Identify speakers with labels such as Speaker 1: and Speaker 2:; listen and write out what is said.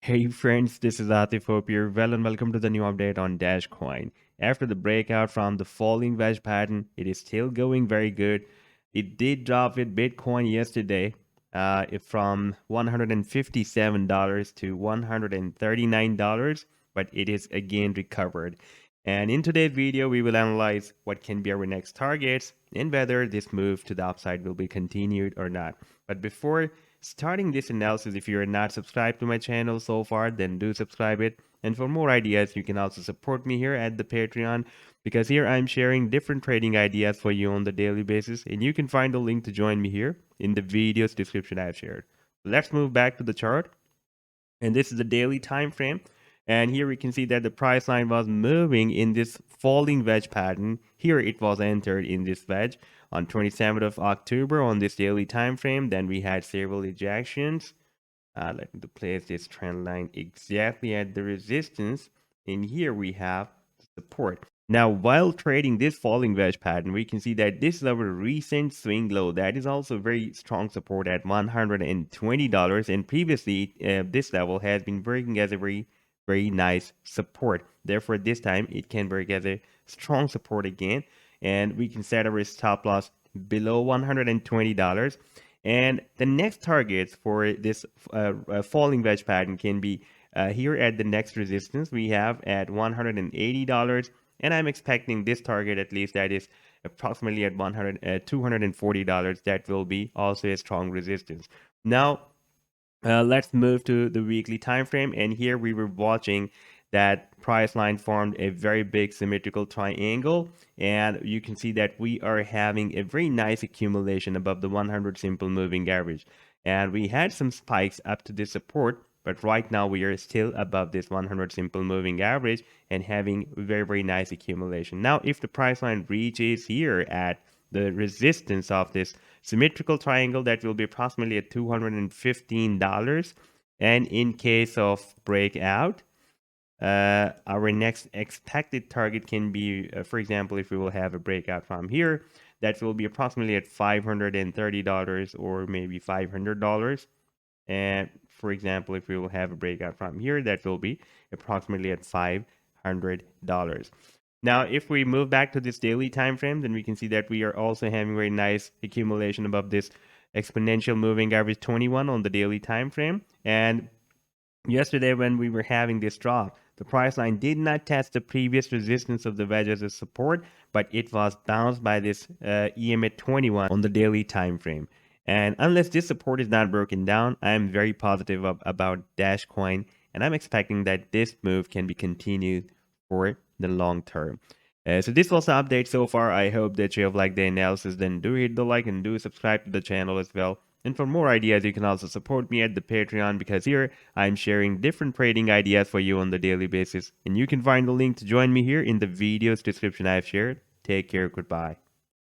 Speaker 1: Hey friends, this is Atif. Hope you're well and welcome to the new update on KuCoin. After the breakout from the falling wedge pattern, it is still going very good. It did drop with Bitcoin yesterday from $157 to $139, but it is again recovered. And in today's video, we will analyze what can be our next targets and whether this move to the upside will be continued or not. But before starting this analysis, if you are not subscribed to my channel so far, then do subscribe it. And for more ideas, you can also support me here at the Patreon, because here I'm sharing different trading ideas for you on the daily basis, and you can find the link to join me here in the video's description I've shared. Let's move back to the chart, and this is the daily time frame. And here we can see that the price line was moving in this falling wedge pattern. Here it was entered in this wedge on 27th of October on this daily time frame. Then we had several ejections. Let me place this trend line exactly at the resistance. And here we have support. Now, while trading this falling wedge pattern, we can see that this is our recent swing low. That is also very strong support at $120. And previously, this level has been working as a very nice support. Therefore, this time it can work as a strong support again. And we can set our stop loss below $120. And the next targets for this falling wedge pattern can be here at the next resistance we have at $180. And I'm expecting this target, at least that is approximately at $240, that will be also a strong resistance. Now, let's move to the weekly time frame, and here we were watching that price line formed a very big symmetrical triangle, and you can see that we are having a very nice accumulation above the 100 simple moving average, and we had some spikes up to this support, but right now we are still above this 100 simple moving average and having very nice accumulation. Now, if the price line reaches here at the resistance of this symmetrical triangle, that will be approximately at $215, and in case of breakout, our next expected target can be, for example, if we will have a breakout from here, that will be approximately at $530 or maybe $500. And for example, if we will have a breakout from here, that will be approximately at $500. Now, if we move back to this daily time frame, then we can see that we are also having very nice accumulation above this exponential moving average 21 on the daily time frame. And yesterday, when we were having this drop, the price line did not test the previous resistance of the wedge as a support, but it was bounced by this EMA 21 on the daily time frame. And unless this support is not broken down, I am very positive about KuCoin, and I'm expecting that this move can be continued for the long term. So this was the update so far. I hope that you have liked the analysis. Then do hit the like and do subscribe to the channel as well. And for more ideas, you can also support me at the Patreon, because here I'm sharing different trading ideas for you on the daily basis. And you can find the link to join me here in the video's description I've shared. Take care. Goodbye.